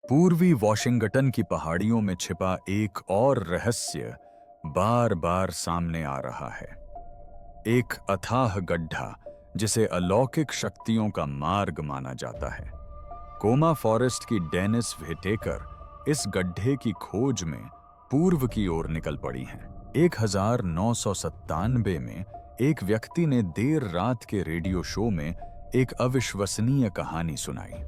पूर्वी वॉशिंगटन की पहाड़ियों में छिपा एक और रहस्य बार बार सामने आ रहा है। एक अथाह गड्ढा जिसे अलौकिक शक्तियों का मार्ग माना जाता है। कोमा फॉरेस्ट की डेनिस व्हिटेकर इस गड्ढे की खोज में पूर्व की ओर निकल पड़ी हैं। 1997 में एक व्यक्ति ने देर रात के रेडियो शो में एक अविश्वसनीय कहानी सुनाई।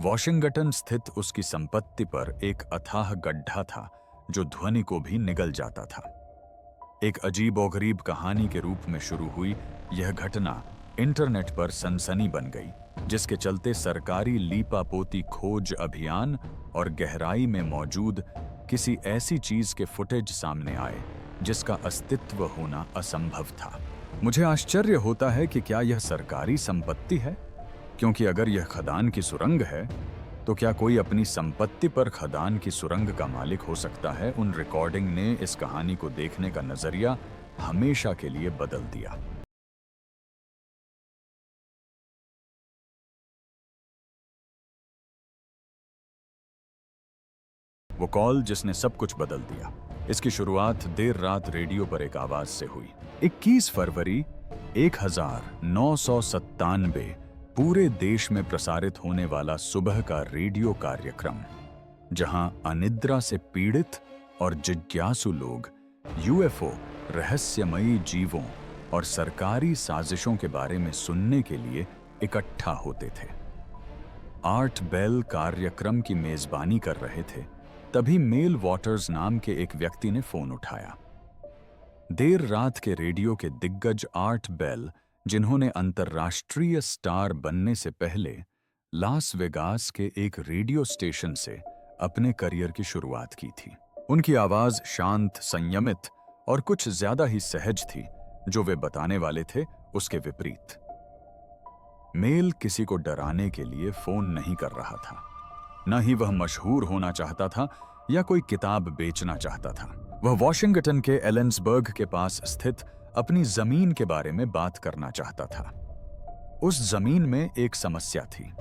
वॉशिंगटन स्थित उसकी संपत्ति पर एक अथाह गड्ढा था जो ध्वनि को भी निगल जाता था। एक अजीबोगरीब कहानी के रूप में शुरू हुई यह घटना इंटरनेट पर सनसनी बन गई, जिसके चलते सरकारी लीपापोती खोज अभियान और गहराई में मौजूद किसी ऐसी चीज के फुटेज सामने आए जिसका अस्तित्व होना असंभव था। मुझे आश्चर्य होता है कि क्या यह सरकारी संपत्ति है, क्योंकि अगर यह खदान की सुरंग है तो क्या कोई अपनी संपत्ति पर खदान की सुरंग का मालिक हो सकता है। उन रिकॉर्डिंग ने इस कहानी को देखने का नजरिया हमेशा के लिए बदल दिया। वो कॉल जिसने सब कुछ बदल दिया। इसकी शुरुआत देर रात रेडियो पर एक आवाज से हुई। 21 फरवरी 1997 पूरे देश में प्रसारित होने वाला सुबह का रेडियो कार्यक्रम, जहां अनिद्रा से पीड़ित और जिज्ञासु लोग यूएफओ, रहस्यमयी जीवों और सरकारी साजिशों के बारे में सुनने के लिए इकट्ठा होते थे। आर्ट बेल कार्यक्रम की मेजबानी कर रहे थे। तभी मेल वॉटर्स नाम के एक व्यक्ति ने फोन उठाया। देर रात के रेडियो के दिग्गज आर्ट बेल, जिन्होंने अंतर्राष्ट्रीय स्टार बनने से पहले लास वेगास के एक रेडियो स्टेशन से अपने करियर की शुरुआत की थी। उनकी आवाज शांत, संयमित और कुछ ज्यादा ही सहज थी। जो वे बताने वाले थे उसके विपरीत। मेल किसी को डराने के लिए फोन नहीं कर रहा था, न ही वह मशहूर होना चाहता था या कोई किताब बेचना चाहता था। वह वॉशिंगटन के एलेंसबर्ग के पास स्थित अपनी जमीन के बारे में बात करना चाहता था। उस जमीन में एक समस्या थी।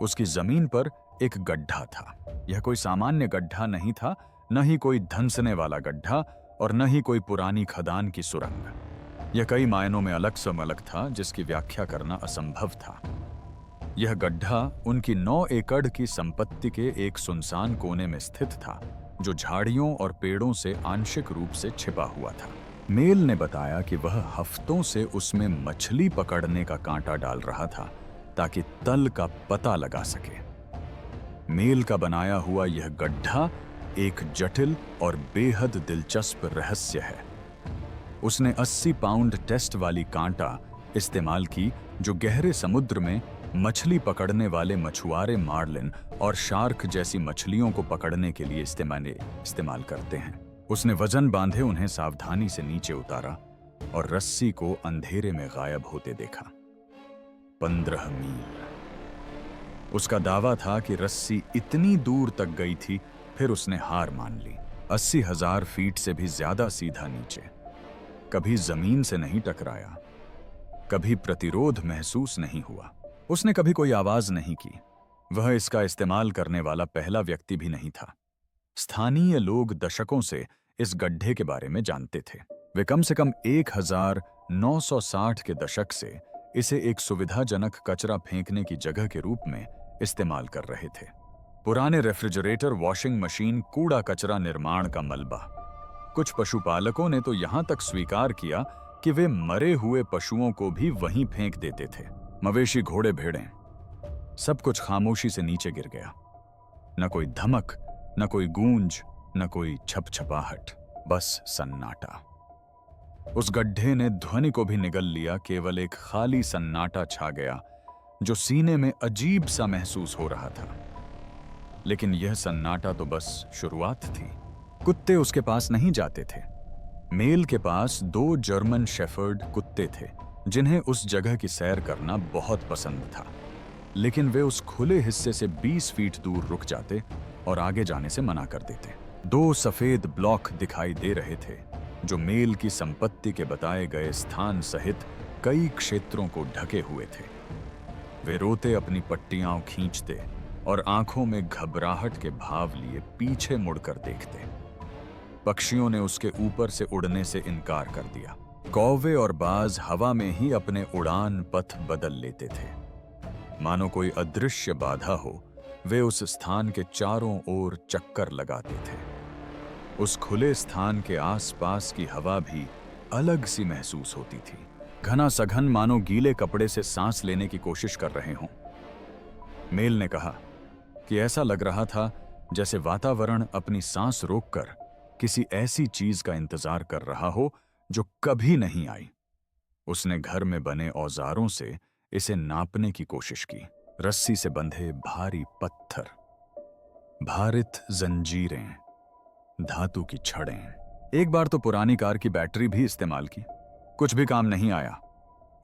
उसकी जमीन पर एक गड्ढा था। यह कोई सामान्य गड्ढा नहीं था, न ही कोई धंसने वाला गड्ढा और न ही कोई पुरानी खदान की सुरंग। यह कई मायनों में अलग से अलग था, जिसकी व्याख्या करना असंभव था। यह गड्ढा उनकी 9 एकड़ की संपत्ति के एक सुनसान कोने में स्थित था, जो झाड़ियों और पेड़ों से आंशिक रूप से छिपा हुआ था। मेल ने बताया कि वह हफ्तों से उसमें मछली पकड़ने का कांटा डाल रहा था ताकि तल का पता लगा सके। मेल का बनाया हुआ यह गड्ढा एक जटिल और बेहद दिलचस्प रहस्य है। उसने 80 पाउंड टेस्ट वाली कांटा इस्तेमाल की, जो गहरे समुद्र में मछली पकड़ने वाले मछुआरे मार्लिन और शार्क जैसी मछलियों को पकड़ने के लिए इस्तेमाल करते हैं। उसने वजन बांधे उन्हें सावधानी से नीचे उतारा और रस्सी को अंधेरे में गायब होते देखा। 15 मील। उसका दावा था कि रस्सी इतनी दूर तक गई थी, फिर उसने हार मान ली। 80,000 फीट से भी ज्यादा सीधा नीचे। कभी जमीन से नहीं टकराया, कभी प्रतिरोध महसूस नहीं हुआ। उसने कभी कोई आवाज नहीं की। वह इसका इस्तेमाल करने वाला पहला व्यक्ति भी नहीं था। स्थानीय लोग दशकों से इस गड्ढे के बारे में जानते थे। वे कम से कम 1960 के दशक से इसे एक सुविधाजनक कचरा फेंकने की जगह के रूप में इस्तेमाल कर रहे थे। पुराने रेफ्रिजरेटर, वॉशिंग मशीन, कूड़ा कचरा, निर्माण का मलबा। कुछ पशुपालकों ने तो यहां तक स्वीकार किया कि वे मरे हुए पशुओं को भी वहीं फेंक देते थे। मवेशी, घोड़े, भेड़ें, सब कुछ खामोशी से नीचे गिर गया। न कोई धमक, न कोई गूंज, न कोई छपछपाहट, बस सन्नाटा। उस गड्ढे ने ध्वनि को भी निगल लिया। केवल एक खाली सन्नाटा छा गया, जो सीने में अजीब सा महसूस हो रहा था। लेकिन यह सन्नाटा तो बस शुरुआत थी। कुत्ते उसके पास नहीं जाते थे। मेल के पास 2 जर्मन शेफर्ड कुत्ते थे, जिन्हें उस जगह की सैर करना बहुत पसंद था। लेकिन वे उस खुले हिस्से से 20 फीट दूर रुक जाते और आगे जाने से मना कर देते। 2 सफेद ब्लॉक दिखाई दे रहे थे, जो मेल की संपत्ति के बताए गए स्थान सहित कई क्षेत्रों को ढके हुए थे। वे रोते अपनी पट्टियां खींचते और आंखों में घबराहट के भाव लिए पीछे मुड़कर देखते। पक्षियों ने उसके ऊपर से उड़ने से इनकार कर दिया। कौवे और बाज हवा में ही अपने उड़ान पथ बदल लेते थे। मानो कोई अदृश्य बाधा हो, वे उस स्थान के चारों ओर चक्कर लगाते थे। उस खुले स्थान के आसपास की हवा भी अलग सी महसूस होती थी, घना सघन, मानो गीले कपड़े से सांस लेने की कोशिश कर रहे हों। मेल ने कहा कि ऐसा लग रहा था जैसे वातावरण अपनी सांस रोककर किसी ऐसी चीज का इंतजार कर रहा हो जो कभी नहीं आई। उसने घर में बने औजारों से इसे नापने की कोशिश की। रस्सी से बंधे भारी पत्थर, भारित जंजीरें, धातु की छड़ें। एक बार तो पुरानी कार की बैटरी भी इस्तेमाल की, कुछ भी काम नहीं आया।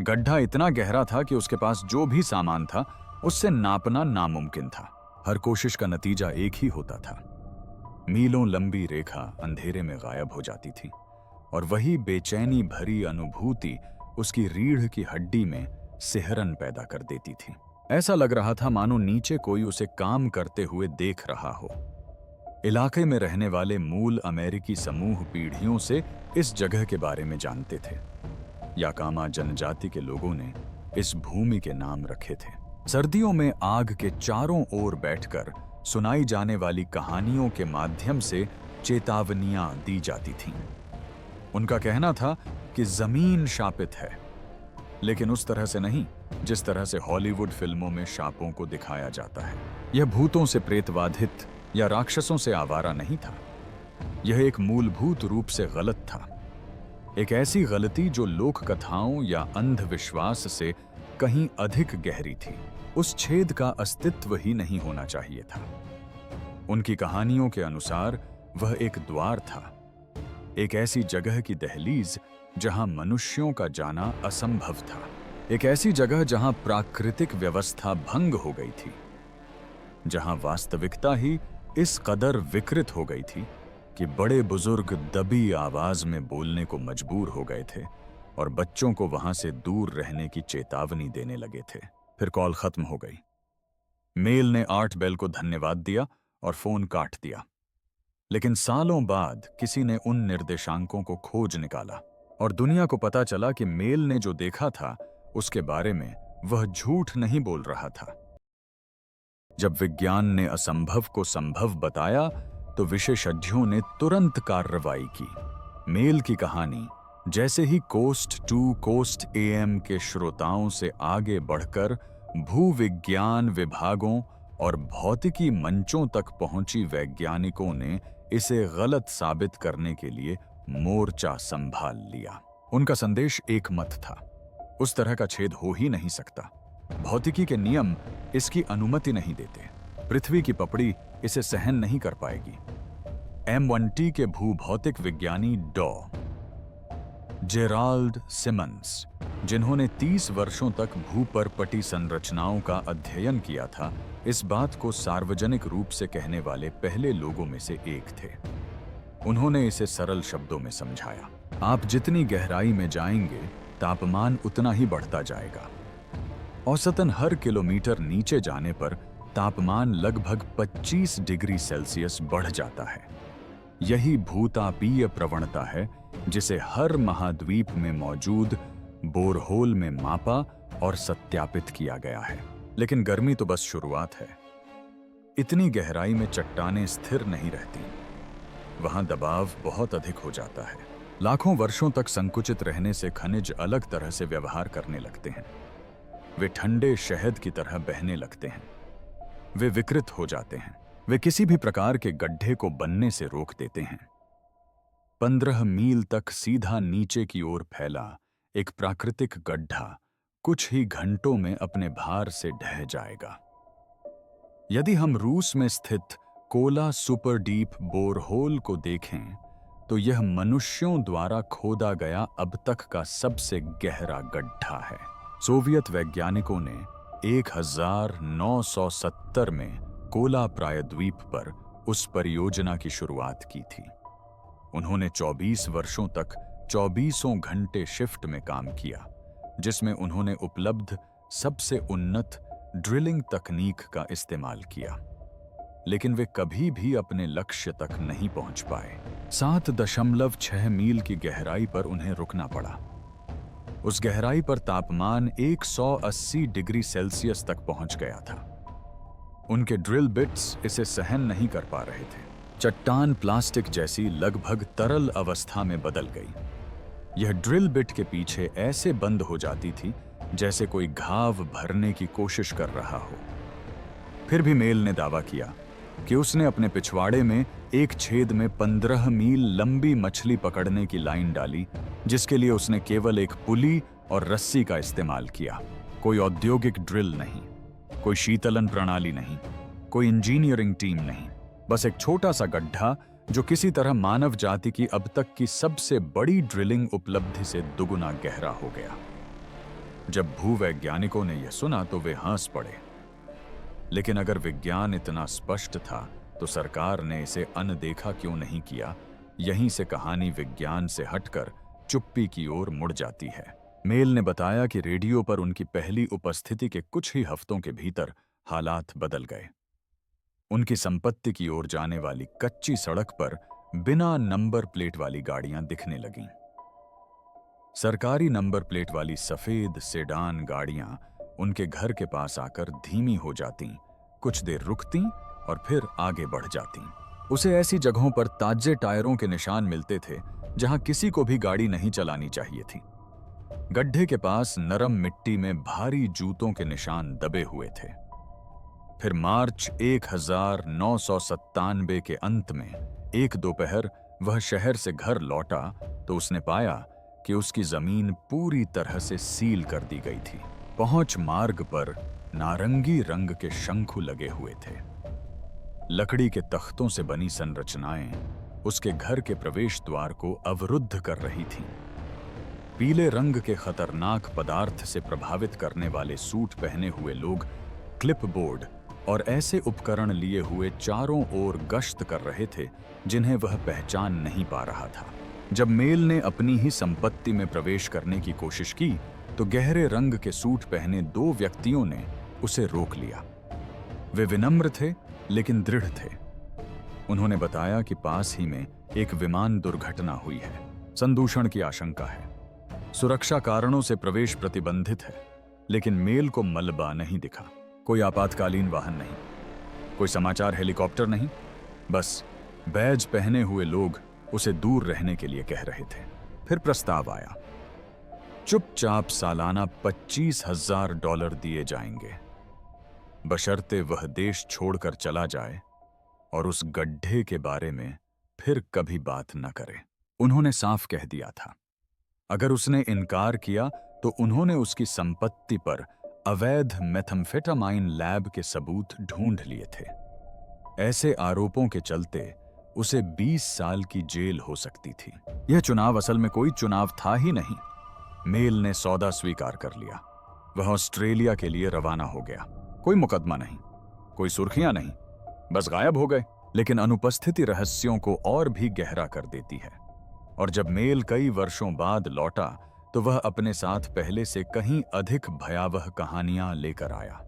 गड्ढा इतना गहरा था कि उसके पास जो भी सामान था उससे नापना नामुमकिन था। हर कोशिश का नतीजा एक ही होता था, मीलों लंबी रेखा अंधेरे में गायब हो जाती थी और वही बेचैनी भरी अनुभूति उसकी रीढ़ की हड्डी में सिहरन पैदा कर देती थी। ऐसा लग रहा था मानो नीचे कोई उसे काम करते हुए देख रहा हो। इलाके में रहने वाले मूल अमेरिकी समूह पीढ़ियों से इस जगह के बारे में जानते थे। याकामा जनजाति के लोगों ने इस भूमि के नाम रखे थे। सर्दियों में आग के चारों ओर बैठकर सुनाई जाने वाली कहानियों के माध्यम से चेतावनियां दी जाती थीं। उनका कहना था कि जमीन शापित है, लेकिन उस तरह से नहीं जिस तरह से हॉलीवुड फिल्मों में शापों को दिखाया जाता है। यह भूतों से प्रेतबाधित या राक्षसों से आवारा नहीं था। यह एक मूलभूत रूप से गलत था, एक ऐसी गलती जो लोक कथाओं या अंधविश्वास से कहीं अधिक गहरी थी। उस छेद का अस्तित्व ही नहीं होना चाहिए था। उनकी कहानियों के अनुसार वह एक द्वार था, एक ऐसी जगह की दहलीज जहां मनुष्यों का जाना असंभव था, एक ऐसी जगह जहां प्राकृतिक व्यवस्था भंग हो गई थी, जहां वास्तविकता ही इस कदर विकृत हो गई थी कि बड़े बुजुर्ग दबी आवाज में बोलने को मजबूर हो गए थे और बच्चों को वहां से दूर रहने की चेतावनी देने लगे थे। फिर कॉल खत्म हो गई। मेल ने आर्ट बेल को धन्यवाद दिया और फोन काट दिया। लेकिन सालों बाद किसी ने उन निर्देशांकों को खोज निकाला और दुनिया को पता चला कि मेल ने जो देखा था उसके बारे में वह झूठ नहीं बोल रहा था। जब विज्ञान ने असंभव को संभव बताया तो विशेषज्ञों ने तुरंत कार्रवाई की। मेल की कहानी जैसे ही कोस्ट टू कोस्ट AM के श्रोताओं से आगे बढ़कर भूविज्ञान विभागों और भौतिकी मंचों तक पहुंची, वैज्ञानिकों ने इसे गलत साबित करने के लिए मोर्चा संभाल लिया। उनका संदेश एक मत था, उस तरह का छेद हो ही नहीं सकता। भौतिकी के नियम इसकी अनुमति नहीं देते। पृथ्वी की पपड़ी इसे सहन नहीं कर पाएगी। M1T के भूभौतिक विज्ञानी डॉ. जेराल्ड सिमन्स, जिन्होंने 30 वर्षों तक भूपर्पटी संरचनाओं का अध्ययन किया था, इस बात को सार्वजनिक रूप से कहने वाले पहले लोगों में से एक थे। उन्होंने इसे सरल शब्दों में समझाया। आप जितनी गहराई में जाएंगे, तापमान उतना ही बढ़ता जाएगा। औसतन हर किलोमीटर नीचे जाने पर तापमान लगभग 25 डिग्री सेल्सियस बढ़ जाता है। यही भूतापीय प्रवणता है जिसे हर महाद्वीप में मौजूद बोरहोल में मापा और सत्यापित किया गया है। लेकिन गर्मी तो बस शुरुआत है। इतनी गहराई में चट्टानें स्थिर नहीं रहती, वहां दबाव बहुत अधिक हो जाता है। लाखों वर्षों तक संकुचित रहने से खनिज अलग तरह से व्यवहार करने लगते हैं। वे ठंडे शहद की तरह बहने लगते हैं। वे विकृत हो जाते हैं। वे किसी भी प्रकार के गड्ढे को बनने से रोक देते हैं। 15 मील तक सीधा नीचे की ओर फैला एक प्राकृतिक गड्ढा कुछ ही घंटों में अपने भार से ढह जाएगा। यदि हम रूस में स्थित कोला सुपर डीप बोरहोल को देखें तो यह मनुष्यों द्वारा खोदा गया अब तक का सबसे गहरा गड्ढा है। सोवियत वैज्ञानिकों ने 1970 में कोला प्रायद्वीप पर उस परियोजना की शुरुआत की थी। उन्होंने 24 वर्षों तक 24 घंटे शिफ्ट में काम किया, जिसमें उन्होंने उपलब्ध सबसे उन्नत ड्रिलिंग तकनीक का इस्तेमाल किया, लेकिन वे कभी भी अपने लक्ष्य तक नहीं पहुंच पाए। 7.6 मील की गहराई पर उन्हें रुकना पड़ा। उस गहराई पर तापमान 180 डिग्री सेल्सियस तक पहुंच गया था। उनके ड्रिल बिट्स इसे सहन नहीं कर पा रहे थे। चट्टान प्लास्टिक जैसी लगभग तरल अवस्था में बदल गई। यह ड्रिल बिट के पीछे ऐसे बंद हो जाती थी जैसे कोई घाव भरने की कोशिश कर रहा हो। फिर भी मेल ने दावा किया कि उसने अपने पिछवाड़े में एक छेद में 15 मील लंबी मछली पकड़ने की लाइन डाली, जिसके लिए उसने केवल एक पुली और रस्सी का इस्तेमाल किया। कोई औद्योगिक ड्रिल नहीं, कोई शीतलन प्रणाली नहीं, कोई इंजीनियरिंग टीम नहीं, बस एक छोटा सा गड्ढा जो किसी तरह मानव जाति की अब तक की सबसे बड़ी ड्रिलिंग उपलब्धि से दुगुना गहरा हो गया। जब भूवैज्ञानिकों ने यह सुना तो वे हंस पड़े। लेकिन अगर विज्ञान इतना स्पष्ट था तो सरकार ने इसे अनदेखा क्यों नहीं किया? यहीं से कहानी विज्ञान से हटकर चुप्पी की ओर मुड़ जाती है। मेल ने बताया कि रेडियो पर उनकी पहली उपस्थिति के कुछ ही हफ्तों के भीतर हालात बदल गए। उनकी संपत्ति की ओर जाने वाली कच्ची सड़क पर बिना नंबर प्लेट वाली गाड़ियां दिखने लगीं। सरकारी नंबर प्लेट वाली सफेद सेडान गाड़ियां उनके घर के पास आकर धीमी हो जातीं, कुछ देर रुकतीं और फिर आगे बढ़ जातीं। उसे ऐसी जगहों पर ताजे टायरों के निशान मिलते थे जहां किसी को भी गाड़ी नहीं चलानी चाहिए थी। गड्ढे के पास नरम मिट्टी में भारी जूतों के निशान दबे हुए थे। फिर मार्च 1997 के अंत में एक दोपहर वह शहर से घर लौटा तो उसने पाया कि उसकी जमीन पूरी तरह से सील कर दी गई थी। पहुंच मार्ग पर नारंगी रंग के शंखु लगे हुए थे। लकड़ी के तख्तों से बनी संरचनाएं उसके घर के प्रवेश द्वार को अवरुद्ध कर रही थीं। पीले रंग के खतरनाक पदार्थ से प्रभावित करने वाले सूट पहने हुए लोग क्लिपबोर्ड और ऐसे उपकरण लिए हुए चारों ओर गश्त कर रहे थे जिन्हें वह पहचान नहीं पा रहा था। जब मेल ने अपनी ही संपत्ति में प्रवेश करने की कोशिश की तो गहरे रंग के सूट पहने दो व्यक्तियों ने उसे रोक लिया। वे विनम्र थे लेकिन दृढ़ थे। उन्होंने बताया कि पास ही में एक विमान दुर्घटना हुई है, संदूषण की आशंका है, सुरक्षा कारणों से प्रवेश प्रतिबंधित है, लेकिन मेल को मलबा नहीं दिखा। कोई आपातकालीन वाहन नहीं, कोई समाचार हेलीकॉप्टर नहीं, बस बैज पहने हुए लोग उसे दूर रहने के लिए कह रहे थे। फिर प्रस्ताव आया, चुपचाप सालाना $25,000 दिए जाएंगे, बशर्ते वह देश छोड़कर चला जाए और उस गड्ढे के बारे में फिर कभी बात न करे। उन्होंने साफ कह दिया था। अगर उसने इनकार किया तो उन्होंने उसकी संपत्ति पर अवैध मेथम्फेटामाइन लैब के सबूत ढूंढ लिए थे। ऐसे आरोपों के चलते उसे 20 साल की जेल हो सकती थी। यह चुनाव असल में कोई चुनाव था ही नहीं। मेल ने सौदा स्वीकार कर लिया। वह ऑस्ट्रेलिया के लिए रवाना हो गया। कोई मुकदमा नहीं, कोई सुर्खियां नहीं, बस गायब हो गए। लेकिन अनुपस्थिति रहस्यों को और भी गहरा कर देती है। और जब मेल कई वर्षों बाद लौटा तो वह अपने साथ पहले से कहीं अधिक भयावह कहानियां लेकर आया।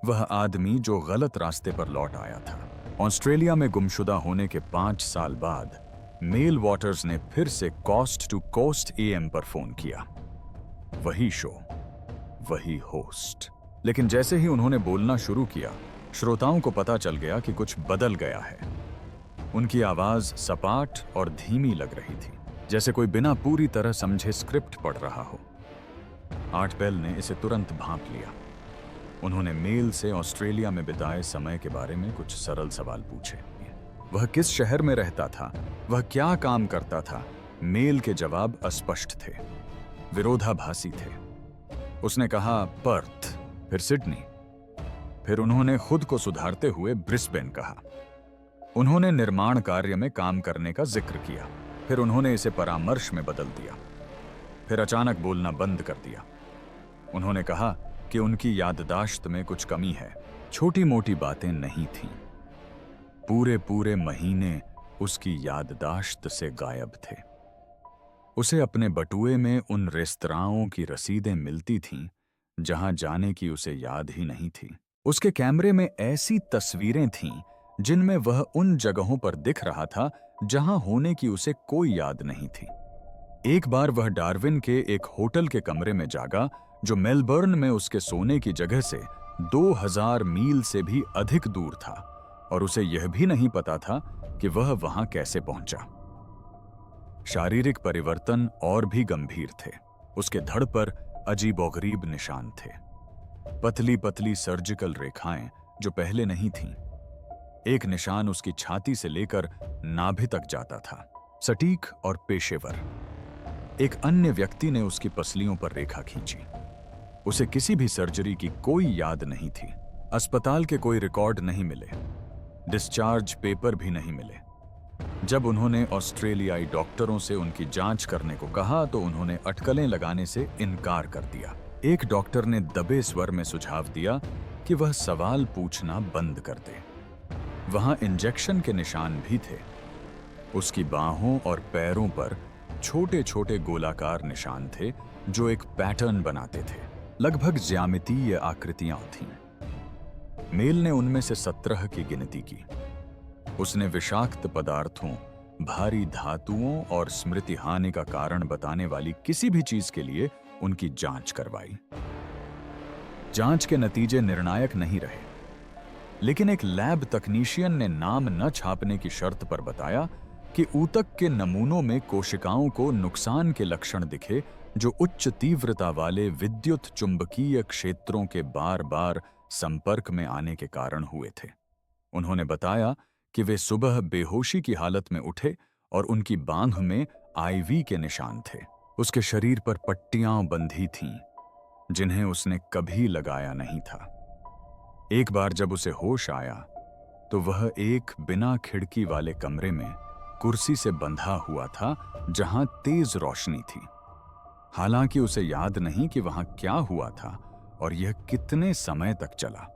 वह आदमी जो गलत रास्ते पर लौट आया था। ऑस्ट्रेलिया में गुमशुदा होने के 5 साल बाद मेल वॉटर्स ने फिर से कोस्ट टू कोस्ट AM पर फोन किया। वही शो, वही होस्ट। लेकिन जैसे ही उन्होंने बोलना शुरू किया, श्रोताओं को पता चल गया कि कुछ बदल गया है। उनकी आवाज सपाट और धीमी लग रही थी, जैसे कोई बिना पूरी तरह समझे स्क्रिप्ट पढ़ रहा हो। आर्ट बेल ने इसे तुरंत भांप लिया। उन्होंने मेल से ऑस्ट्रेलिया में बिताए समय के बारे में कुछ सरल सवाल पूछे। वह किस शहर में रहता था, वह क्या काम करता था। मेल के जवाब अस्पष्ट थे, विरोधाभासी थे। उसने कहा पर्थ, फिर सिडनी, फिर उन्होंने खुद को सुधारते हुए ब्रिस्बेन कहा। उन्होंने निर्माण कार्य में काम करने का जिक्र किया, फिर उन्होंने इसे परामर्श में बदल दिया, फिर अचानक बोलना बंद कर दिया। उन्होंने कहा कि उनकी याददाश्त में कुछ कमी है। छोटी मोटी बातें नहीं थीं। पूरे महीने उसकी याददाश्त से गायब थे। उसे अपने बटुए में उन रेस्तराओं की रसीदें मिलती थीं जहां जाने की उसे याद ही नहीं थी। उसके कैमरे में ऐसी तस्वीरें थीं जिनमें वह उन जगहों पर दिख रहा था जहां होने की उसे कोई याद नहीं थी। एक बार वह डार्विन के एक होटल के कमरे में जागा जो मेलबर्न में उसके सोने की जगह से 2000 मील से भी अधिक दूर था, और उसे यह भी नहीं पता था कि वह वहां कैसे पहुंचा। शारीरिक परिवर्तन और भी गंभीर थे। उसके धड़ पर अजीबोगरीब निशान थे, पतली पतली सर्जिकल रेखाएं जो पहले नहीं थीं। एक निशान उसकी छाती से लेकर नाभि तक जाता था, सटीक और पेशेवर। एक अन्य व्यक्ति ने उसकी पसलियों पर रेखा खींची। उसे किसी भी सर्जरी की कोई याद नहीं थी। अस्पताल के कोई रिकॉर्ड नहीं मिले, डिस्चार्ज पेपर भी नहीं मिले। जब उन्होंने ऑस्ट्रेलियाई डॉक्टरों से उनकी जांच करने को कहा तो उन्होंने अटकलें लगाने से इनकार कर दिया। एक डॉक्टर ने दबे स्वर में सुझाव दिया कि वह सवाल पूछना बंद कर दे। वहां इंजेक्शन के निशान भी थे। उसकी बाहों और पैरों पर छोटे छोटे गोलाकार निशान थे जो एक पैटर्न बनाते थे। लगभग ज्यामितीय आकृतियां थीं। मेल ने उनमें से 17 की गिनती की। उसने विषाक्त पदार्थों, भारी धातुओं और स्मृति हानि का कारण बताने वाली किसी भी चीज के लिए उनकी जांच करवाई। जांच के नतीजे निर्णायक नहीं रहे, लेकिन एक लैब तकनीशियन ने नाम न छापने की शर्त पर बताया कि ऊतक के नमूनों में कोशिकाओं को नुकसान के लक्षण दिखे जो उच्च तीव्रता वाले विद्युत चुंबकीय क्षेत्रों के बार बार संपर्क में आने के कारण हुए थे। उन्होंने बताया कि वे सुबह बेहोशी की हालत में उठे और उनकी बांह में आईवी के निशान थे। उसके शरीर पर पट्टियां बंधी थीं जिन्हें उसने कभी लगाया नहीं था। एक बार जब उसे होश आया तो वह एक बिना खिड़की वाले कमरे में कुर्सी से बंधा हुआ था जहां तेज रोशनी थी। हालांकि उसे याद नहीं कि वहां क्या हुआ था और यह कितने समय तक चला।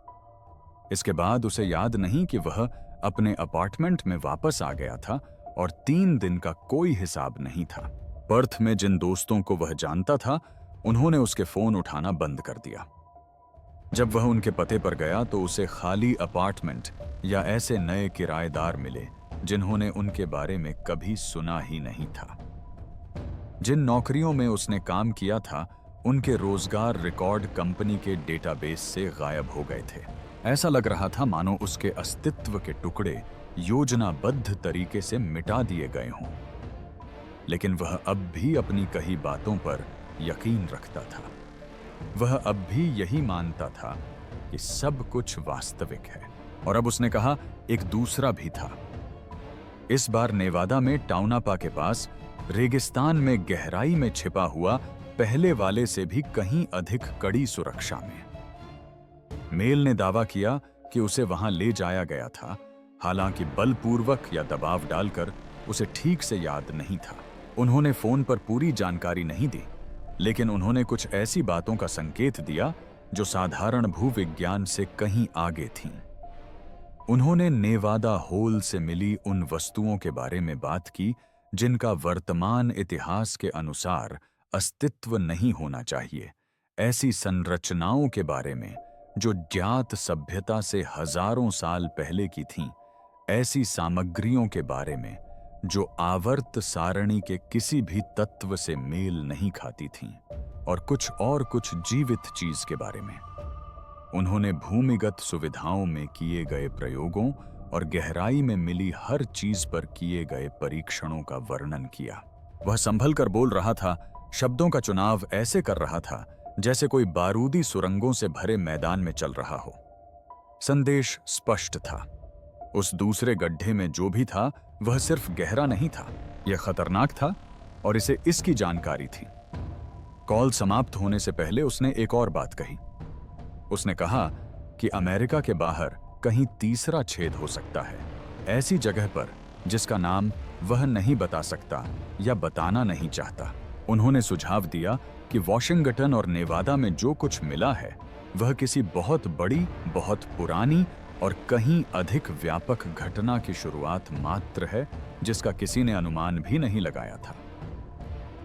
इसके बाद उसे याद नहीं कि वह अपने अपार्टमेंट में वापस आ गया था और 3 दिन का कोई हिसाब नहीं था। पर्थ में जिन दोस्तों को वह जानता था उन्होंने उसके फोन उठाना बंद कर दिया। जब वह उनके पते पर गया तो उसे खाली अपार्टमेंट या ऐसे नए किराएदार मिले जिन्होंने उनके बारे में कभी सुना ही नहीं था। जिन नौकरियों में उसने काम किया था उनके रोजगार रिकॉर्ड कंपनी के डेटाबेस से गायब हो गए थे। ऐसा लग रहा था मानो उसके अस्तित्व के टुकड़े योजनाबद्ध तरीके से मिटा दिए गए हों। लेकिन वह अब भी अपनी कही बातों पर यकीन रखता था। वह अब भी यही मानता था कि सब कुछ वास्तविक है। और अब उसने कहा एक दूसरा भी था। इस बार नेवादा में टाउनापा के पास रेगिस्तान में गहराई में छिपा हुआ, पहले वाले से भी कहीं अधिक कड़ी सुरक्षा में। मेल ने दावा किया कि उसे वहां ले जाया गया था, हालांकि बलपूर्वक या दबाव डालकर उसे ठीक से याद नहीं था। उन्होंने फोन पर पूरी जानकारी नहीं दी, लेकिन उन्होंने कुछ ऐसी बातों का संकेत दिया जो साधारण भूविज्ञान से कहीं आगे थीं। उन्होंने नेवादा होल से मिली उन वस्तुओं के बारे में बात की जिनका वर्तमान इतिहास के अनुसार अस्तित्व नहीं होना चाहिए, ऐसी संरचनाओं के बारे में जो ज्ञात सभ्यता से हजारों साल पहले की थीं, ऐसी सामग्रियों के बारे में जो आवर्त सारणी के किसी भी तत्व से मेल नहीं खाती थीं, और कुछ जीवित चीज के बारे में। उन्होंने भूमिगत सुविधाओं में किए गए प्रयोगों और गहराई में मिली हर चीज पर किए गए परीक्षणों का वर्णन किया। वह संभल कर बोल रहा था, शब्दों का चुनाव ऐसे कर रहा था जैसे कोई बारूदी सुरंगों से भरे मैदान में चल रहा हो। संदेश स्पष्ट था। उस दूसरे गड्ढे में जो भी था वह सिर्फ गहरा नहीं था, यह खतरनाक था और इसे इसकी जानकारी थी। कॉल समाप्त होने से पहले उसने एक और बात कही। उसने कहा कि अमेरिका के बाहर कहीं तीसरा छेद हो सकता है, ऐसी जगह पर जिसका नाम वह नहीं बता सकता या बताना नहीं चाहता। उन्होंने सुझाव दिया कि वॉशिंगटन और नेवादा में जो कुछ मिला है वह किसी बहुत बड़ी, बहुत पुरानी और कहीं अधिक व्यापक घटना की शुरुआत मात्र है जिसका किसी ने अनुमान भी नहीं लगाया था।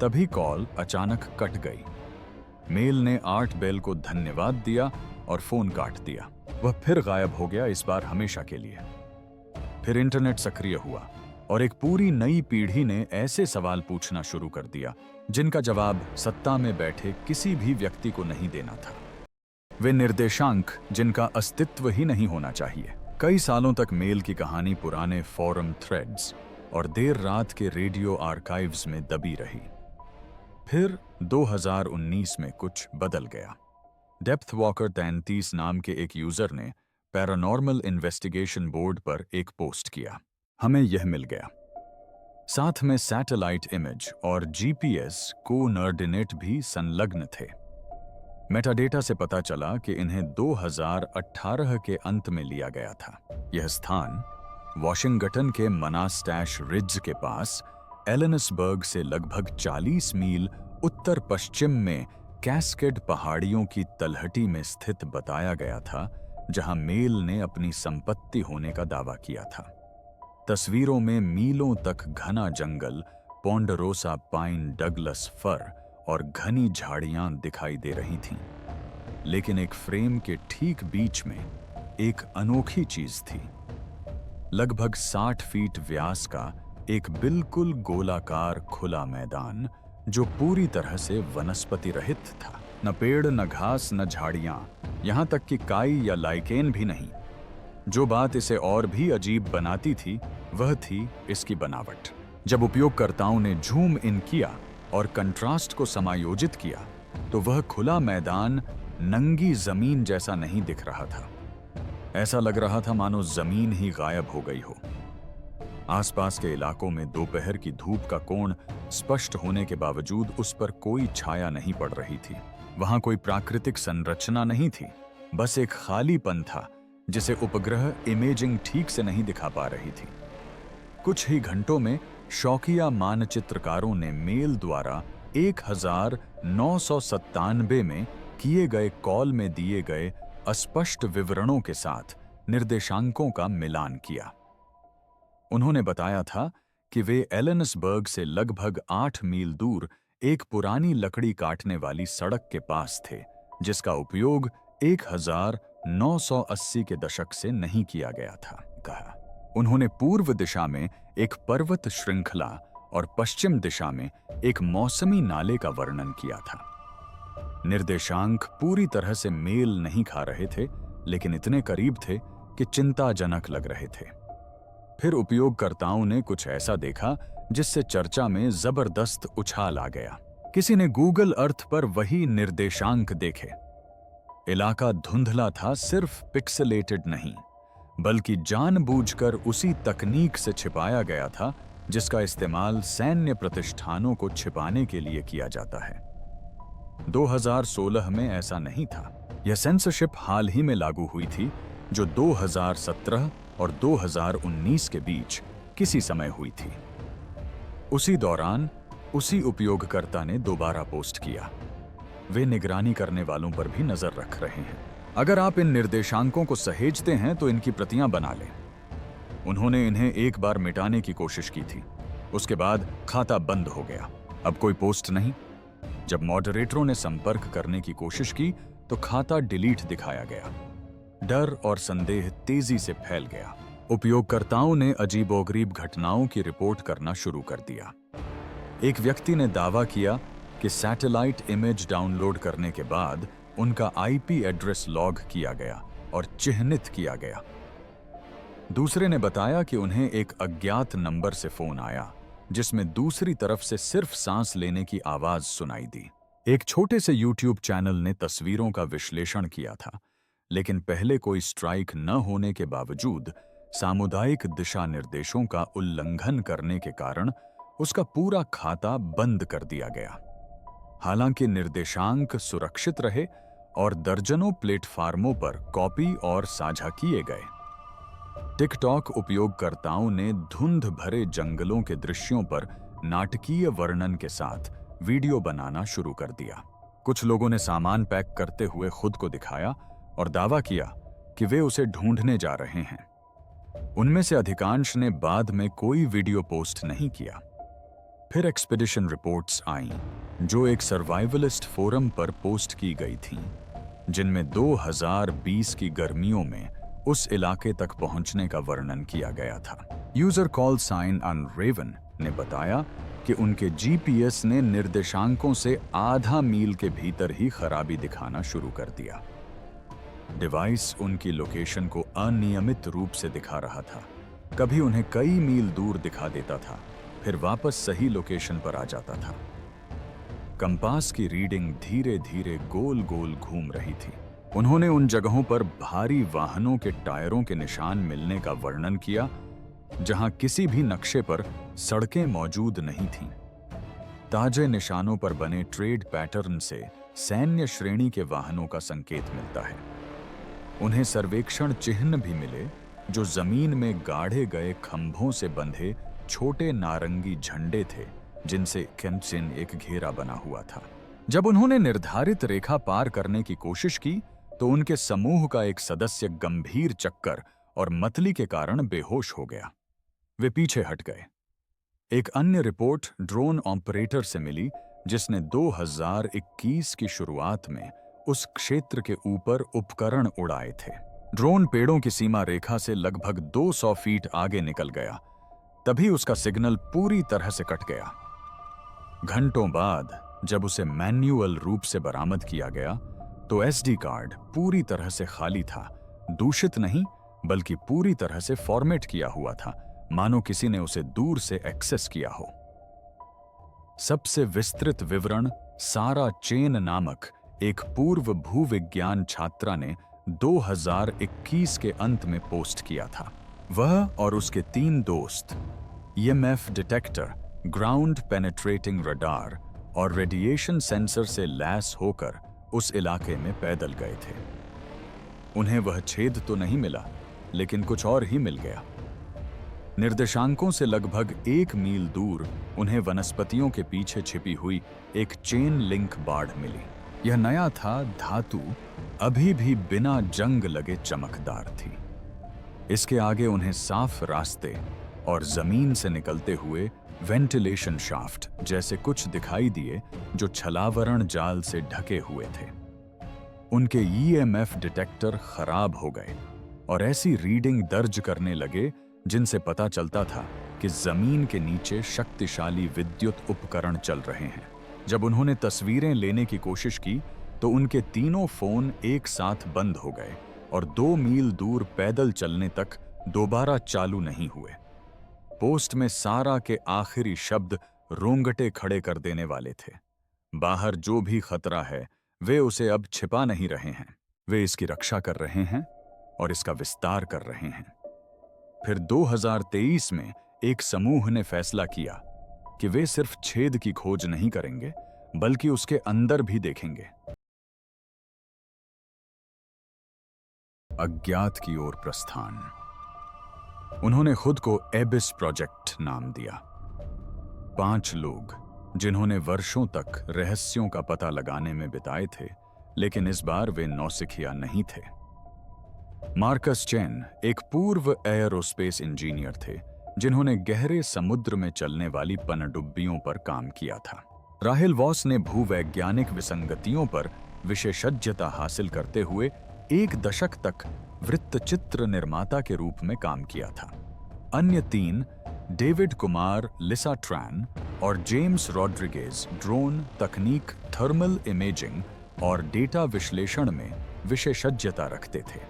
तभी कॉल अचानक कट गई। मेल ने आर्ट बेल को धन्यवाद दिया और फोन काट दिया। वह फिर गायब हो गया, इस बार हमेशा के लिए। फिर इंटरनेट सक्रिय हुआ और एक पूरी नई पीढ़ी ने ऐसे सवाल पूछना शुरू कर दिया जिनका जवाब सत्ता में बैठे किसी भी व्यक्ति को नहीं देना था। वे निर्देशांक जिनका अस्तित्व ही नहीं होना चाहिए। कई सालों तक मेल की कहानी पुराने फोरम थ्रेड्स और देर रात के रेडियो आर्काइव्स में दबी रही। फिर 2019 में कुछ बदल गया। डेप्थ वॉकर 33 नाम के एक यूजर ने पैरानॉर्मल इन्वेस्टिगेशन बोर्ड पर एक पोस्ट किया। हमें यह मिल गया। साथ में सैटेलाइट इमेज और जीपीएस कोऑर्डिनेट भी संलग्न थे। मेटाडेटा से पता चला कि इन्हें 2018 के अंत में लिया गया था। यह स्थान वॉशिंगटन के मनास्टैश रिज के पास एलेनसबर्ग से लगभग 40 मील उत्तर पश्चिम में कैस्केड पहाड़ियों की तलहटी में स्थित बताया गया था, जहां मेल ने अपनी संपत्ति होने का दावा किया था। तस्वीरों में मीलों तक घना जंगल, पोंडरोसा पाइन डगलस फर और घनी झाड़ियां दिखाई दे रही थीं। लेकिन एक फ्रेम के ठीक बीच में एक अनोखी चीज थी। लगभग 60 फीट व्यास का एक बिल्कुल गोलाकार खुला मैदान जो पूरी तरह से वनस्पति रहित था। न पेड़, न घास, न झाड़ियां, यहां तक कि काई या लाइकेन भी नहीं। जो बात इसे और भी अजीब बनाती थी वह थी इसकी बनावट। जब उपयोगकर्ताओं ने जूम इन किया और कंट्रास्ट को समायोजित किया तो वह खुला मैदान नंगी जमीन जैसा नहीं दिख रहा था। ऐसा लग रहा था मानो जमीन ही गायब हो गई हो। आसपास के इलाकों में दोपहर की धूप का कोण स्पष्ट होने के बावजूद उस पर कोई छाया नहीं पड़ रही थी। वहां कोई प्राकृतिक संरचना नहीं थी, बस एक खालीपन था जिसे उपग्रह इमेजिंग ठीक से नहीं दिखा पा रही थी। कुछ ही घंटों में शौकिया मानचित्रकारों ने मेल द्वारा 1997 में किए गए कॉल में दिए गए अस्पष्ट विवरणों के साथ निर्देशांकों का मिलान किया। उन्होंने बताया था कि वे एलेनसबर्ग से लगभग 8 मील दूर एक पुरानी लकड़ी काटने वाली सड़क के पास थे, जिसका उपयोग 1980 के दशक से नहीं किया गया था, कहा। उन्होंने पूर्व दिशा में एक पर्वत श्रृंखला और पश्चिम दिशा में एक मौसमी नाले का वर्णन किया था। निर्देशांक पूरी तरह से मेल नहीं खा रहे थे, लेकिन इतने करीब थे कि चिंताजनक लग रहे थे। फिर उपयोगकर्ताओं ने कुछ ऐसा देखा जिससे चर्चा में जबरदस्त उछाल आ गया। किसी ने गूगल अर्थ पर वही निर्देशांक देखे। इलाका धुंधला था, सिर्फ पिक्सेलेटेड नहीं, बल्कि जानबूझकर उसी तकनीक से छिपाया गया था जिसका इस्तेमाल सैन्य प्रतिष्ठानों को छिपाने के लिए किया जाता है। 2016 में ऐसा नहीं था। यह सेंसरशिप हाल ही में लागू हुई थी, जो 2017 और 2019 के बीच किसी समय हुई थी। उसी दौरान उसी उपयोगकर्ता ने दोबारा पोस्ट किया। वे निगरानी करने वालों पर भी नजर रख रहे हैं। अगर आप इन निर्देशांकों को सहेजते हैं तो इनकी प्रतियां बना लें। उन्होंने इन्हें एक बार मिटाने की कोशिश की थी, उसके बाद खाता बंद हो गया। अब कोई पोस्ट नहीं। जब मॉडरेटरों ने संपर्क करने की कोशिश की तो खाता डिलीट दिखाया गया। डर और संदेह तेजी से फैल गया। उपयोगकर्ताओं ने अजीबोगरीब घटनाओं की रिपोर्ट करना शुरू कर दिया। एक व्यक्ति ने दावा किया कि सैटेलाइट इमेज डाउनलोड करने के बाद उनका आईपी एड्रेस लॉग किया गया और चिह्नित किया गया। दूसरे ने बताया कि उन्हें एक अज्ञात नंबर से फोन आया जिसमें दूसरी तरफ से सिर्फ सांस लेने की आवाज सुनाई दी। एक छोटे से यूट्यूब चैनल ने तस्वीरों का विश्लेषण किया था, लेकिन पहले कोई स्ट्राइक न होने के बावजूद सामुदायिक दिशा निर्देशों का उल्लंघन करने के कारण उसका पूरा खाता बंद कर दिया गया। हालांकि निर्देशांक सुरक्षित रहे और दर्जनों प्लेटफार्मों पर कॉपी और साझा किए गए। टिकटॉक उपयोगकर्ताओं ने धुंध भरे जंगलों के दृश्यों पर नाटकीय वर्णन के साथ वीडियो बनाना शुरू कर दिया। कुछ लोगों ने सामान पैक करते हुए खुद को दिखाया और दावा किया कि वे उसे ढूंढने जा रहे हैं। उनमें से अधिकांश ने बाद में कोई वीडियो पोस्ट नहीं किया। फिर एक्सपीडिशन रिपोर्ट्स आईं जो एक सर्वाइवलिस्ट फोरम पर पोस्ट की गई थीं, जिनमें 2020 की गर्मियों में उस इलाके तक पहुंचने का वर्णन किया गया था। User call sign on Raven ने बताया कि उनके जीपीएस ने निर्देशांकों से आधा मील के भीतर ही खराबी दिखाना शुरू कर दिया। डिवाइस उनकी लोकेशन को अनियमित रूप से दिखा रहा था। कभी उन्हें कई मील दूर दिखा देता था, फिर वापस सही लोकेशन पर आ जाता था। कंपास की रीडिंग धीरे धीरे गोल गोल घूम रही थी। उन्होंने उन जगहों पर भारी वाहनों के टायरों के निशान मिलने का वर्णन किया जहां किसी भी नक्शे पर सड़कें मौजूद नहीं थीं। ताजे निशानों पर बने ट्रेड पैटर्न से सैन्य श्रेणी के वाहनों का संकेत मिलता है। उन्हें सर्वेक्षण चिन्ह भी मिले जो जमीन में गाढ़े गए खंभों से बंधे छोटे नारंगी झंडे थे, जिनसे केंचिन एक घेरा बना हुआ था। जब उन्होंने निर्धारित रेखा पार करने की कोशिश की तो उनके समूह का एक सदस्य गंभीर चक्कर और मतली के कारण बेहोश हो गया। वे पीछे हट गए। एक अन्य रिपोर्ट ड्रोन ऑपरेटर से मिली जिसने 2021 की शुरुआत में उस क्षेत्र के ऊपर उपकरण उड़ाए थे। ड्रोन पेड़ों की सीमा रेखा से लगभग 200 फीट आगे निकल गया, तभी उसका सिग्नल पूरी तरह से कट गया। घंटों बाद जब उसे मैन्युअल रूप से बरामद किया गया तो एसडी कार्ड पूरी तरह से खाली था। दूषित नहीं, बल्कि पूरी तरह से फॉर्मेट किया हुआ था, मानो किसी ने उसे दूर से एक्सेस किया हो। सबसे विस्तृत विवरण सारा चेन नामक एक पूर्व भूविज्ञान छात्रा ने 2021 के अंत में पोस्ट किया था। वह और उसके 3 दोस्त EMF detector, ground penetrating radar और रेडिएशन सेंसर से लैस होकर उस इलाके में पैदल गए थे। उन्हें वह छेद तो नहीं मिला, लेकिन कुछ और ही मिल गया। निर्देशांकों से लगभग 1 मील दूर उन्हें वनस्पतियों के पीछे छिपी हुई एक चेन लिंक बाड़ मिली। यह नया था, धातु अभी भी बिना जंग लगे चमकदार थी। इसके आगे उन्हें साफ रास्ते और जमीन से निकलते हुए वेंटिलेशन शाफ्ट जैसे कुछ दिखाई दिए जो छलावरण जाल से ढके हुए थे। उनके ईएमएफ डिटेक्टर खराब हो गए और ऐसी रीडिंग दर्ज करने लगे जिनसे पता चलता था कि जमीन के नीचे शक्तिशाली विद्युत उपकरण चल रहे हैं। जब उन्होंने तस्वीरें लेने की कोशिश की तो उनके तीनों फोन एक साथ बंद हो गए और 2 मील दूर पैदल चलने तक दोबारा चालू नहीं हुए। पोस्ट में सारा के आखिरी शब्द रोंगटे खड़े कर देने वाले थे। बाहर जो भी खतरा है वे उसे अब छिपा नहीं रहे हैं, वे इसकी रक्षा कर रहे हैं और इसका विस्तार कर रहे हैं। फिर 2023 में एक समूह ने फैसला किया कि वे सिर्फ छेद की खोज नहीं करेंगे, बल्कि उसके अंदर भी देखेंगे। अज्ञात की ओर प्रस्थान। उन्होंने खुद को एबिस प्रोजेक्ट नाम दिया। 5 लोग जिन्होंने वर्षों तक रहस्यों का पता लगाने में बिताए थे, लेकिन इस बार वे नौसिखिया नहीं थे। मार्कस चेन एक पूर्व एयरोस्पेस इंजीनियर थे जिन्होंने गहरे समुद्र में चलने वाली पनडुब्बियों पर काम किया था। राहिल वॉस ने भूवैज्ञानिक विसंगतियों पर विशेषज्ञता हासिल करते हुए 1 दशक तक वृत्तचित्र निर्माता के रूप में काम किया था। अन्य 3 डेविड कुमार, लिसा ट्रैन और जेम्स रॉड्रिगेज ड्रोन तकनीक, थर्मल इमेजिंग और डेटा विश्लेषण में विशेषज्ञता रखते थे।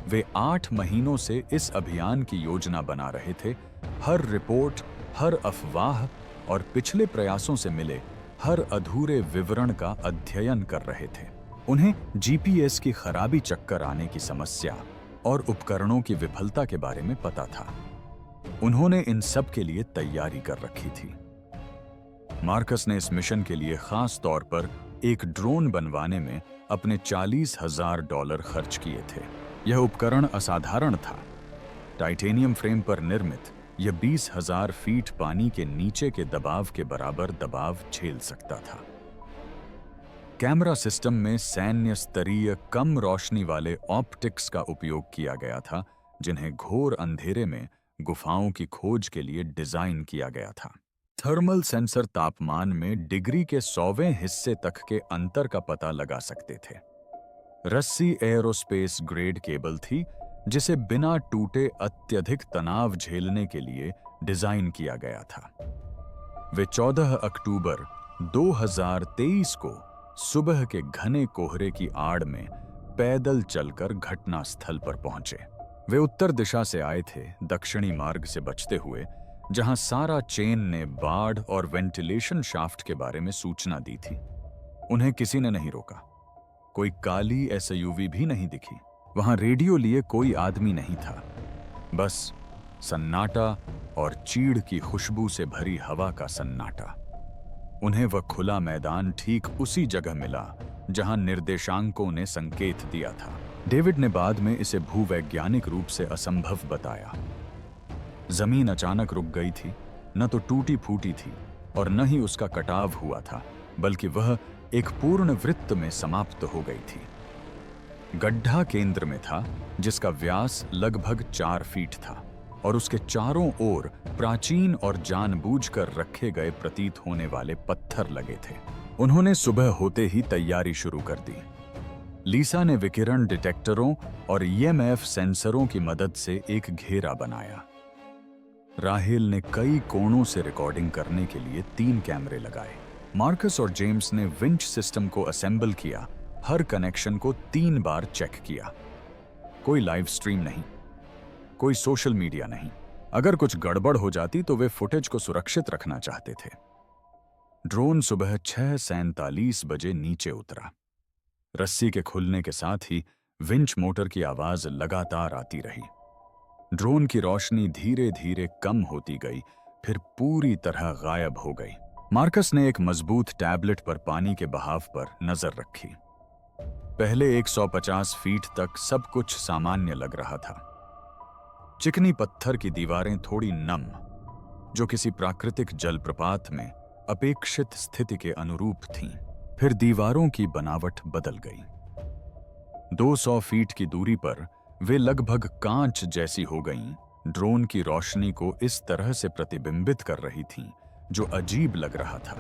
वे 8 महीनों से इस अभियान की योजना बना रहे थे। हर रिपोर्ट, हर अफवाह और पिछले प्रयासों से मिले हर अधूरे विवरण का अध्ययन कर रहे थे। उन्हें जीपीएस की खराबी चक्कर आने की समस्या और उपकरणों की विफलता के बारे में पता था। उन्होंने इन सब के लिए तैयारी कर रखी थी। मार्कस ने इस मिशन के लिए खास तौर पर एक ड्रोन बनवाने में अपने $40,000 खर्च किए थे। यह उपकरण असाधारण था। टाइटेनियम फ्रेम पर निर्मित यह 20,000 फीट पानी के नीचे के दबाव के बराबर दबाव झेल सकता था। कैमरा सिस्टम में सैन्य स्तरीय कम रोशनी वाले ऑप्टिक्स का उपयोग किया गया था, जिन्हें घोर अंधेरे में गुफाओं की खोज के लिए डिजाइन किया गया था। थर्मल सेंसर तापमान में डिग्री के 100वें हिस्से तक के अंतर का पता लगा सकते थे। रस्सी एयरोस्पेस ग्रेड केबल थी जिसे बिना टूटे अत्यधिक तनाव झेलने के लिए डिजाइन किया गया था। वे 14 अक्टूबर 2023 को सुबह के घने कोहरे की आड़ में पैदल चलकर घटनास्थल पर पहुंचे। वे उत्तर दिशा से आए थे, दक्षिणी मार्ग से बचते हुए, जहां सारा चेन ने बाढ़ और वेंटिलेशन शाफ्ट के बारे में सूचना दी थी। उन्हें किसी ने नहीं रोका। कोई काली एसयूवी भी नहीं दिखी। वहां रेडियो लिए कोई आदमी नहीं था। बस सन्नाटा और चीड़ की खुशबू से भरी हवा का सन्नाटा। उन्हें वह खुला मैदान ठीक उसी जगह मिला जहां निर्देशांकों ने संकेत दिया था। डेविड ने बाद में इसे भूवैज्ञानिक रूप से असंभव बताया। जमीन अचानक रुक गई थी, न तो टूटी फूटी थी और न ही उसका कटाव हुआ था, बल्कि वह एक पूर्ण वृत्त में समाप्त हो गई थी। गड्ढा केंद्र में था जिसका व्यास लगभग 4 फीट था और उसके चारों ओर प्राचीन और जानबूझकर रखे गए प्रतीत होने वाले पत्थर लगे थे। उन्होंने सुबह होते ही तैयारी शुरू कर दी। लीसा ने विकिरण डिटेक्टरों और ईएमएफ सेंसरों की मदद से एक घेरा बनाया। राहेल ने कई कोणों से रिकॉर्डिंग करने के लिए 3 कैमरे लगाए। मार्कस और जेम्स ने विंच सिस्टम को असेंबल किया, हर कनेक्शन को 3 बार चेक किया। कोई लाइव स्ट्रीम नहीं, कोई सोशल मीडिया नहीं। अगर कुछ गड़बड़ हो जाती तो वे फुटेज को सुरक्षित रखना चाहते थे। ड्रोन सुबह 6:47 बजे नीचे उतरा। रस्सी के खुलने के साथ ही विंच मोटर की आवाज लगातार आती रही। ड्रोन की रोशनी धीरे धीरे कम होती गई, फिर पूरी तरह गायब हो गई। मार्कस ने एक मजबूत टैबलेट पर पानी के बहाव पर नजर रखी। पहले 150 फीट तक सब कुछ सामान्य लग रहा था। चिकनी पत्थर की दीवारें थोड़ी नम, जो किसी प्राकृतिक जलप्रपात में अपेक्षित स्थिति के अनुरूप थीं। फिर दीवारों की बनावट बदल गई। 200 फीट की दूरी पर वे लगभग कांच जैसी हो गईं। ड्रोन की रोशनी को इस तरह से प्रतिबिंबित कर रही थीं, जो अजीब लग रहा था।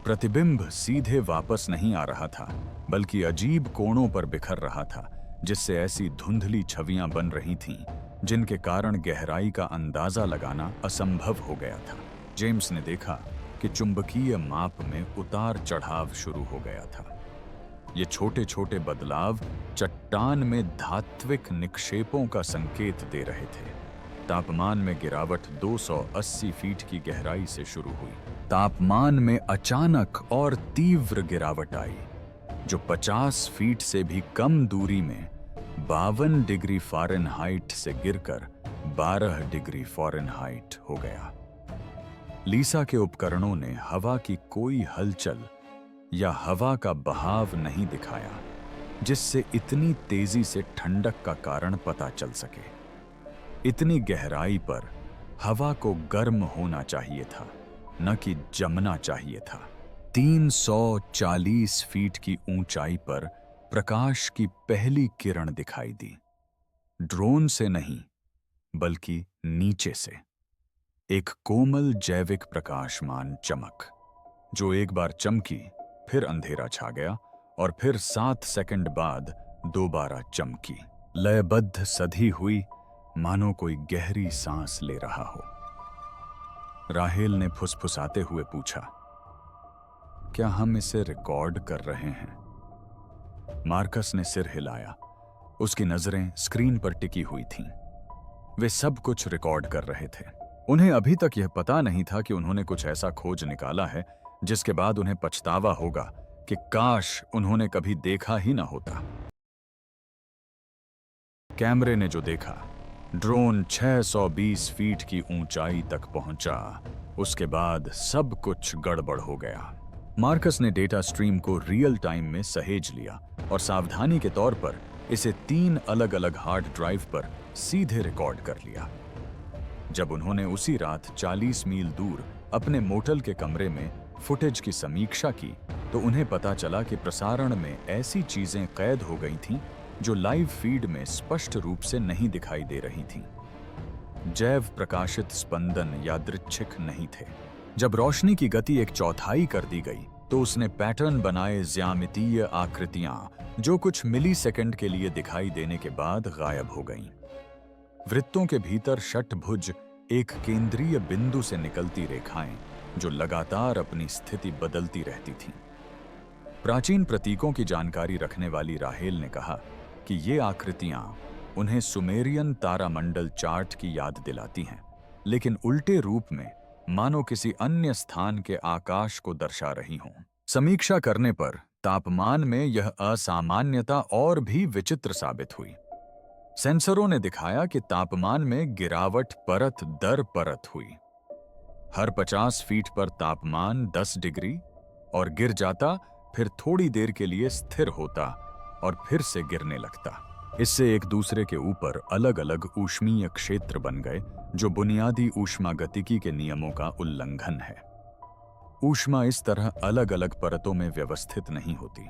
प्रतिबिंब सीधे वापस नहीं आ रहा था, बल्कि अजीब कोणों पर बिखर रहा था, जिससे ऐसी धुंधली छवियां बन रही थीं जिनके कारण गहराई का अंदाजा लगाना असंभव हो गया था। जेम्स ने देखा कि चुंबकीय माप में उतार चढ़ाव शुरू हो गया था। ये छोटे छोटे बदलाव चट्टान में धात्विक निक्षेपों का संकेत दे रहे थे। तापमान में गिरावट 280 फीट की गहराई से शुरू हुई। तापमान में अचानक और तीव्र गिरावट आई, जो 50 फीट से भी कम दूरी में 52 डिग्री फ़ारेनहाइट से गिरकर 12 डिग्री फ़ारेनहाइट हो गया। लीसा के उपकरणों ने हवा की कोई हलचल या हवा का बहाव नहीं दिखाया, जिससे इतनी तेजी से ठंडक का कारण पता चल सके। इतनी गहराई पर हवा को गर्म होना चाहिए था, न कि जमना चाहिए था। 340 फीट की ऊंचाई पर प्रकाश की पहली किरण दिखाई दी। ड्रोन से नहीं, बल्कि नीचे से। एक कोमल जैविक प्रकाशमान चमक, जो एक बार चमकी, फिर अंधेरा छा गया और फिर 7 सेकंड बाद दोबारा चमकी। लयबद्ध सधी हुई, मानो कोई गहरी सांस ले रहा हो। राहेल ने फुसफुसाते हुए पूछा, क्या हम इसे रिकॉर्ड कर रहे हैं? मार्कस ने सिर हिलाया। उसकी नजरें स्क्रीन पर टिकी हुई थीं। वे सब कुछ रिकॉर्ड कर रहे थे। उन्हें अभी तक यह पता नहीं था कि उन्होंने कुछ ऐसा खोज निकाला है जिसके बाद उन्हें पछतावा होगा कि काश उन्होंने कभी देखा ही ना होता। कैमरे ने जो देखा, ड्रोन 620 फीट की ऊंचाई तक पहुंचा। उसके बाद सब कुछ गड़बड़ हो गया। मार्कस ने डेटा स्ट्रीम को रियल टाइम में सहेज लिया और सावधानी के तौर पर इसे 3 अलग अलग हार्ड ड्राइव पर सीधे रिकॉर्ड कर लिया। जब उन्होंने उसी रात 40 मील दूर अपने मोटल के कमरे में फुटेज की समीक्षा की, तो उन्हें पता चला कि प्रसारण में ऐसी चीजें कैद हो गई थीं जो लाइव फीड में स्पष्ट रूप से नहीं दिखाई दे रही थीं। जैव प्रकाशित स्पंदन यादृच्छिक नहीं थे, जब रोशनी की गति 1/4 कर दी गई तो उसने पैटर्न बनाए ज्यामितीय आकृतियां जो कुछ मिलीसेकंड के लिए दिखाई देने के बाद गायब हो गईं। वृत्तों के भीतर षटभुज एक केंद्रीय बिंदु से निकलती रेखाएं जो लगातार अपनी स्थिति बदलती रहती थीं। प्राचीन प्रतीकों की जानकारी रखने वाली राहेल ने कहा कि ये आकृतियां उन्हें सुमेरियन तारामंडल चार्ट की याद दिलाती हैं, लेकिन उल्टे रूप में, मानो किसी अन्य स्थान के आकाश को दर्शा रही हों। समीक्षा करने पर तापमान में यह असामान्यता और भी विचित्र साबित हुई। सेंसरों ने दिखाया कि तापमान में गिरावट परत दर परत हुई। हर 50 फीट पर तापमान 10 डिग्री और गिर जाता, फिर थोड़ी देर के लिए स्थिर होता और फिर से गिरने लगता। इससे एक दूसरे के ऊपर अलग अलग ऊष्मीय क्षेत्र बन गए जो बुनियादी ऊष्मागतिकी के नियमों का उल्लंघन है। ऊष्मा इस तरह अलग अलग परतों में व्यवस्थित नहीं होती।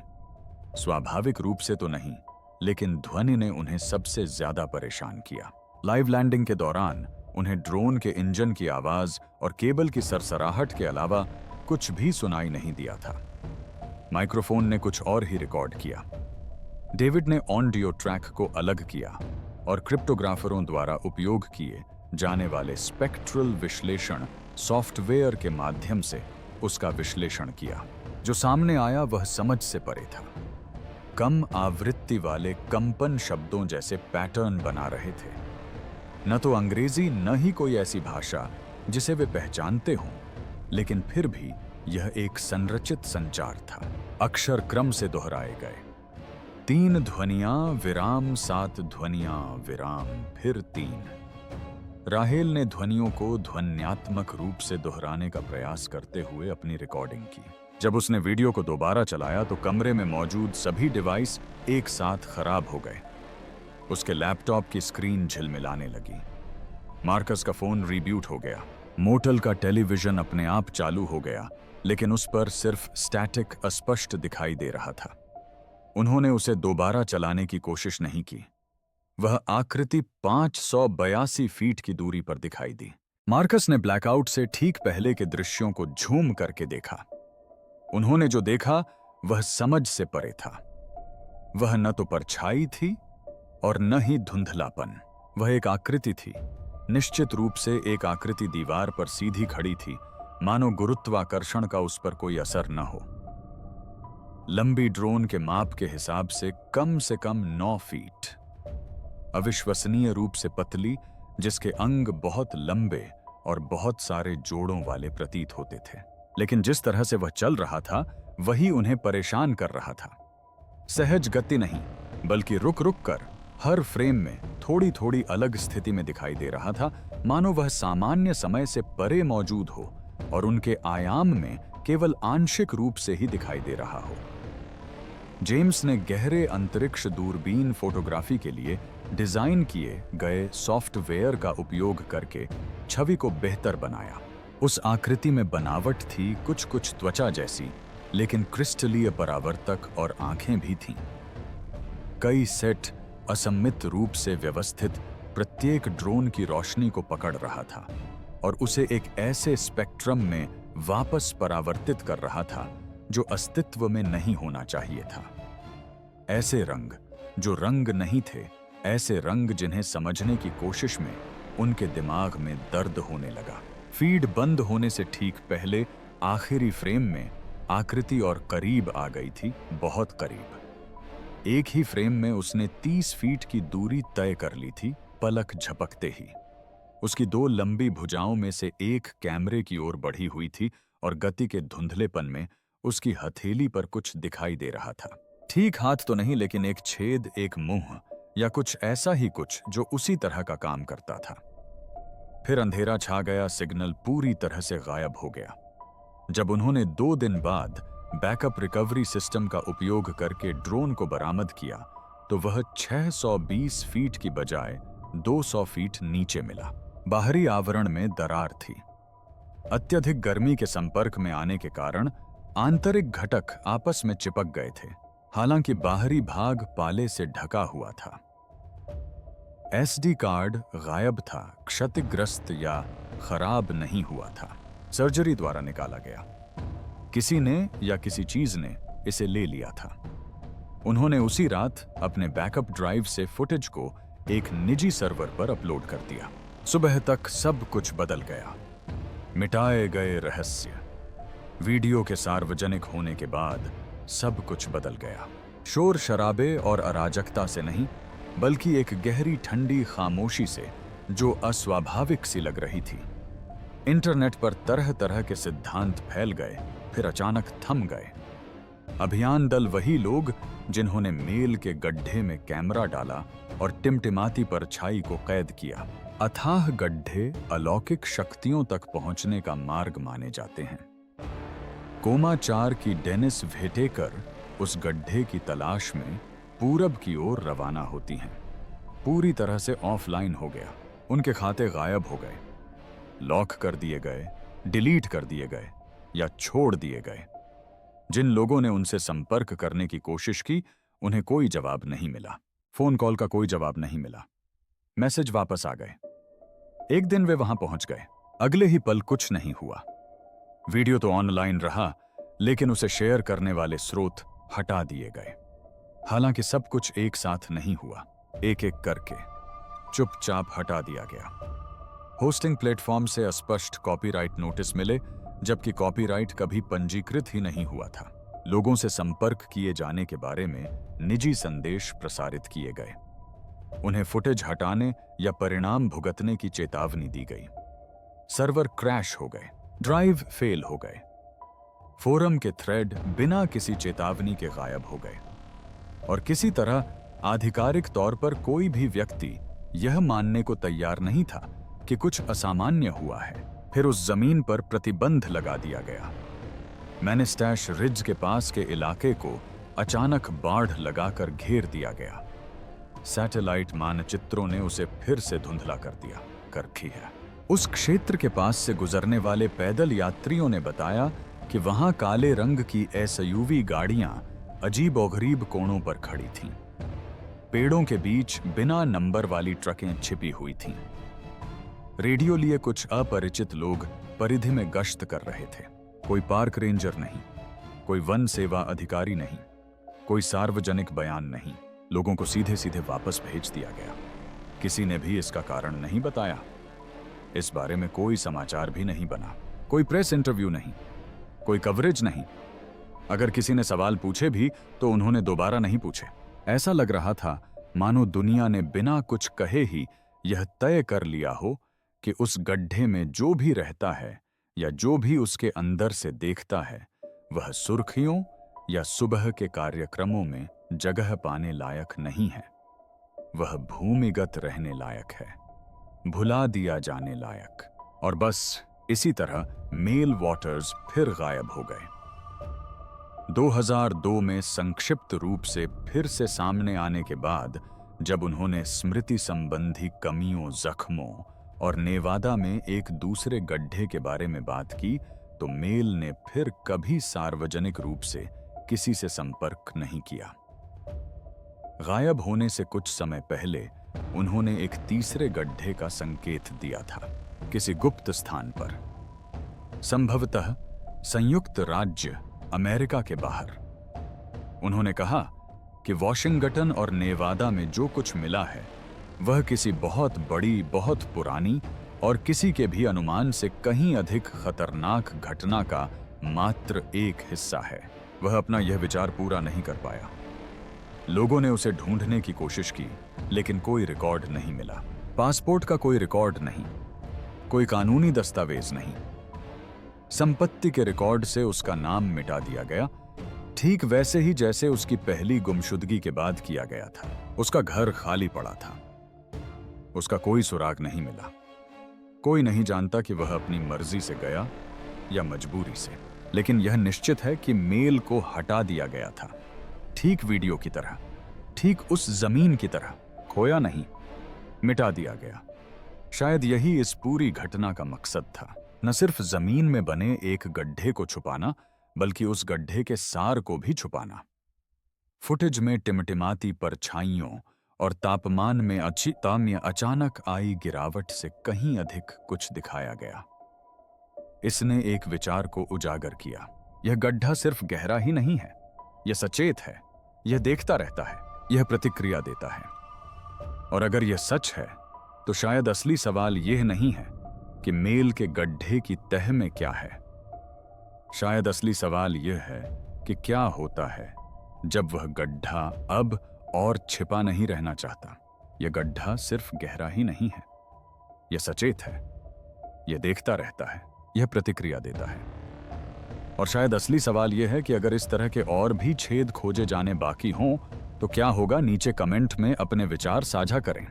स्वाभाविक रूप से तो नहीं, लेकिन ध्वनि ने उन्हें सबसे ज्यादा परेशान किया। लाइव लैंडिंग के दौरान उन्हें ड्रोन के इंजन की आवाज और केबल की सरसराहट के अलावा कुछ भी सुनाई नहीं दिया था। माइक्रोफोन ने कुछ और ही रिकॉर्ड किया। डेविड ने ऑडियो ट्रैक को अलग किया और क्रिप्टोग्राफरों द्वारा उपयोग किए जाने वाले स्पेक्ट्रल विश्लेषण सॉफ्टवेयर के माध्यम से उसका विश्लेषण किया। जो सामने आया वह समझ से परे था। कम आवृत्ति वाले कंपन शब्दों जैसे पैटर्न बना रहे थे। न तो अंग्रेजी न ही कोई ऐसी भाषा जिसे वे पहचानते हों, लेकिन फिर भी यह एक संरचित संचार था। अक्षर क्रम से दोहराए गए। 3 ध्वनियां विराम 7 ध्वनियां विराम फिर 3। राहेल ने ध्वनियों को ध्वन्यात्मक रूप से दोहराने का प्रयास करते हुए अपनी रिकॉर्डिंग की। जब उसने वीडियो को दोबारा चलाया तो कमरे में मौजूद सभी डिवाइस एक साथ खराब हो गए। उसके लैपटॉप की स्क्रीन झिलमिलाने लगी। मार्कस का फोन रीब्यूट हो गया। मोटल का टेलीविजन अपने आप चालू हो गया, लेकिन उस पर सिर्फ स्टैटिक अस्पष्ट दिखाई दे रहा था। उन्होंने उसे दोबारा चलाने की कोशिश नहीं की। वह आकृति 582 फीट की दूरी पर दिखाई दी। मार्कस ने ब्लैकआउट से ठीक पहले के दृश्यों को झूम करके देखा। उन्होंने जो देखा वह समझ से परे था। वह न तो परछाई थी और न ही धुंधलापन। वह एक आकृति थी। निश्चित रूप से एक आकृति दीवार पर सीधी खड़ी थी, मानो गुरुत्वाकर्षण का उस पर कोई असर न हो। लंबी ड्रोन के माप के हिसाब से कम 9 फीट। अविश्वसनीय रूप से पतली, जिसके अंग बहुत लंबे और बहुत सारे जोड़ों वाले प्रतीत होते थे। लेकिन जिस तरह से वह चल रहा था वही उन्हें परेशान कर रहा था। सहज गति नहीं, बल्कि रुक रुक कर हर फ्रेम में थोड़ी थोड़ी अलग स्थिति में दिखाई दे रहा था, मानो वह सामान्य समय से परे मौजूद हो और उनके आयाम में केवल आंशिक रूप से ही दिखाई दे रहा हो। जेम्स ने गहरे अंतरिक्ष दूरबीन फोटोग्राफी के लिए डिजाइन किए गए सॉफ्टवेयर का उपयोग करके छवि को बेहतर बनाया। उस आकृति में बनावट थी, कुछ कुछ त्वचा जैसी, लेकिन क्रिस्टलीय परावर्तक और आंखें भी थीं। कई सेट असममित रूप से व्यवस्थित प्रत्येक ड्रोन की रोशनी को पकड़ रहा था और उसे एक ऐसे स्पेक्ट्रम में वापस परावर्तित कर रहा था जो अस्तित्व में नहीं होना चाहिए था। ऐसे रंग जो रंग नहीं थे, ऐसे रंग जिन्हें समझने की कोशिश में उनके दिमाग में दर्द होने लगा। फीड बंद होने से ठीक पहले आखिरी फ्रेम में आकृति और करीब आ गई थी, बहुत करीब। एक ही फ्रेम में उसने 30 फीट की दूरी तय कर ली थी, पलक झपकते ही। उसकी 2 लंबी भुजाओं में से एक कैमरे की ओर बढ़ी हुई थी और गति के धुंधलेपन में उसकी हथेली पर कुछ दिखाई दे रहा था। ठीक हाथ तो नहीं, लेकिन एक छेद, एक मुंह या कुछ ऐसा ही कुछ जो उसी तरह का काम करता था। फिर अंधेरा छा गया, सिग्नल पूरी तरह से गायब हो गया। जब उन्होंने 2 दिन बाद बैकअप रिकवरी सिस्टम का उपयोग करके ड्रोन को बरामद किया तो वह 620 फीट की बजाय 200 फीट नीचे मिला। बाहरी आवरण में दरार थी। अत्यधिक गर्मी के संपर्क में आने के कारण आंतरिक घटक आपस में चिपक गए थे, हालांकि बाहरी भाग पाले से ढका हुआ था। एसडी कार्ड गायब था, क्षतिग्रस्त या खराब नहीं हुआ था। सर्जरी द्वारा निकाला गया। किसी ने या किसी चीज ने इसे ले लिया था। उन्होंने उसी रात अपने बैकअप ड्राइव से फुटेज को एक निजी सर्वर पर अपलोड कर दिया। सुबह तक सब कुछ बदल गया। मिटाए गए रहस्य। वीडियो के सार्वजनिक होने के बाद सब कुछ बदल गया। शोर शराबे और अराजकता से नहीं, बल्कि एक गहरी ठंडी खामोशी से जो अस्वाभाविक सी लग रही थी। इंटरनेट पर तरह तरह के सिद्धांत फैल गए, फिर अचानक थम गए। अभियान दल वही लोग जिन्होंने मेल के गड्ढे में कैमरा डाला और टिमटिमाती परछाई को कैद किया। अथाह गड्ढे अलौकिक शक्तियों तक पहुंचने का मार्ग माने जाते हैं। कोमा 4 की डेनिस वेटेकर उस गड्ढे की तलाश में पूरब की ओर रवाना होती हैं। पूरी तरह से ऑफलाइन हो गया। उनके खाते गायब हो गए, लॉक कर दिए गए, डिलीट कर दिए गए या छोड़ दिए गए। जिन लोगों ने उनसे संपर्क करने की कोशिश की, उन्हें कोई जवाब नहीं मिला। फोन कॉल का कोई जवाब नहीं मिला। मैसेज वापस आ गए। एक दिन वे वहां पहुंच गए। अगले ही पल कुछ नहीं हुआ। वीडियो तो ऑनलाइन रहा, लेकिन उसे शेयर करने वाले स्रोत हटा दिए गए। हालांकि सब कुछ एक साथ नहीं हुआ, एक एक करके चुपचाप हटा दिया गया। होस्टिंग प्लेटफॉर्म से अस्पष्ट कॉपीराइट नोटिस मिले, जबकि कॉपीराइट कभी पंजीकृत ही नहीं हुआ था। लोगों से संपर्क किए जाने के बारे में निजी संदेश प्रसारित किए गए। उन्हें फुटेज हटाने या परिणाम भुगतने की चेतावनी दी गई। सर्वर क्रैश हो गए, ड्राइव फेल हो गए। फोरम के थ्रेड बिना किसी चेतावनी के गायब हो गए। और किसी तरह आधिकारिक तौर पर कोई भी व्यक्ति यह मानने को तैयार नहीं था कि कुछ असामान्य हुआ है। फिर उस जमीन पर प्रतिबंध लगा दिया गया। मैनिस्टैश रिज के पास के इलाके को अचानक बाढ़ लगाकर घेर दिया गया। सैटेलाइट मानचित्रों ने उसे फिर से धुंधला कर दिया। उस क्षेत्र के पास से गुजरने वाले पैदल यात्रियों ने बताया कि वहां काले रंग की एसयूवी गाड़ियां अजीब-ओ-गरीब कोणों पर खड़ी थीं। पेड़ों के बीच बिना नंबर वाली ट्रकें छिपी हुई थीं। रेडियो लिए कुछ अपरिचित लोग परिधि में गश्त कर रहे थे। कोई पार्क रेंजर नहीं, कोई वन सेवा अधिकारी नहीं, कोई सार्वजनिक बयान नहीं। लोगों को सीधे सीधे वापस भेज दिया गया। किसी ने भी इसका कारण नहीं बताया। इस बारे में कोई समाचार भी नहीं बना, कोई प्रेस इंटरव्यू नहीं, कोई कवरेज नहीं। अगर किसी ने सवाल पूछे भी तो उन्होंने दोबारा नहीं पूछे। ऐसा लग रहा था मानो दुनिया ने बिना कुछ कहे ही यह तय कर लिया हो कि उस गड्ढे में जो भी रहता है या जो भी उसके अंदर से देखता है, वह सुर्खियों या सुबह के कार्यक्रमों में जगह पाने लायक नहीं है। वह भूमिगत रहने लायक है, भुला दिया जाने लायक। और बस इसी तरह मेल वॉटर्स फिर गायब हो गए। 2002 में संक्षिप्त रूप से फिर से सामने आने के बाद, जब उन्होंने स्मृति संबंधी कमियों, जख्मों और नेवादा में एक दूसरे गड्ढे के बारे में बात की, तो मेल ने फिर कभी सार्वजनिक रूप से किसी से संपर्क नहीं किया। गायब होने से कुछ समय पहले उन्होंने एक तीसरे गड्ढे का संकेत दिया था, किसी गुप्त स्थान पर, संभवतः संयुक्त राज्य अमेरिका के बाहर। उन्होंने कहा कि वॉशिंगटन और नेवादा में जो कुछ मिला है वह किसी बहुत बड़ी, बहुत पुरानी और किसी के भी अनुमान से कहीं अधिक खतरनाक घटना का मात्र एक हिस्सा है। वह अपना यह विचार पूरा नहीं कर पाया। लोगों ने उसे ढूंढने की कोशिश की, लेकिन कोई रिकॉर्ड नहीं मिला। पासपोर्ट का कोई रिकॉर्ड नहीं, कोई कानूनी दस्तावेज नहीं। संपत्ति के रिकॉर्ड से उसका नाम मिटा दिया गया, ठीक वैसे ही जैसे उसकी पहली गुमशुदगी के बाद किया गया था। उसका घर खाली पड़ा था। उसका कोई सुराग नहीं मिला। कोई नहीं जानता कि वह अपनी मर्जी से गया या मजबूरी से, लेकिन यह निश्चित है कि मेल को हटा दिया गया था, ठीक वीडियो की तरह, ठीक उस जमीन की तरह। खोया नहीं, मिटा दिया गया। शायद यही इस पूरी घटना का मकसद था, न सिर्फ जमीन में बने एक गड्ढे को छुपाना, बल्कि उस गड्ढे के सार को भी छुपाना। फुटेज में टिमटिमाती परछाइयों और तापमान में अचानक आई गिरावट से कहीं अधिक कुछ दिखाया गया। इसने एक विचार को उजागर किया। यह गड्ढा सिर्फ गहरा ही नहीं है, यह सचेत है, यह देखता रहता है, यह प्रतिक्रिया देता है। और अगर यह सच है तो शायद असली सवाल यह नहीं है कि मेल के गड्ढे की तह में क्या है। शायद असली सवाल यह है कि क्या होता है जब वह गड्ढा अब और छिपा नहीं रहना चाहता। यह गड्ढा सिर्फ गहरा ही नहीं है, यह सचेत है, यह देखता रहता है, यह प्रतिक्रिया देता है। और शायद असली सवाल यह है कि अगर इस तरह के और भी छेद खोजे जाने बाकी हों तो क्या होगा। नीचे कमेंट में अपने विचार साझा करें।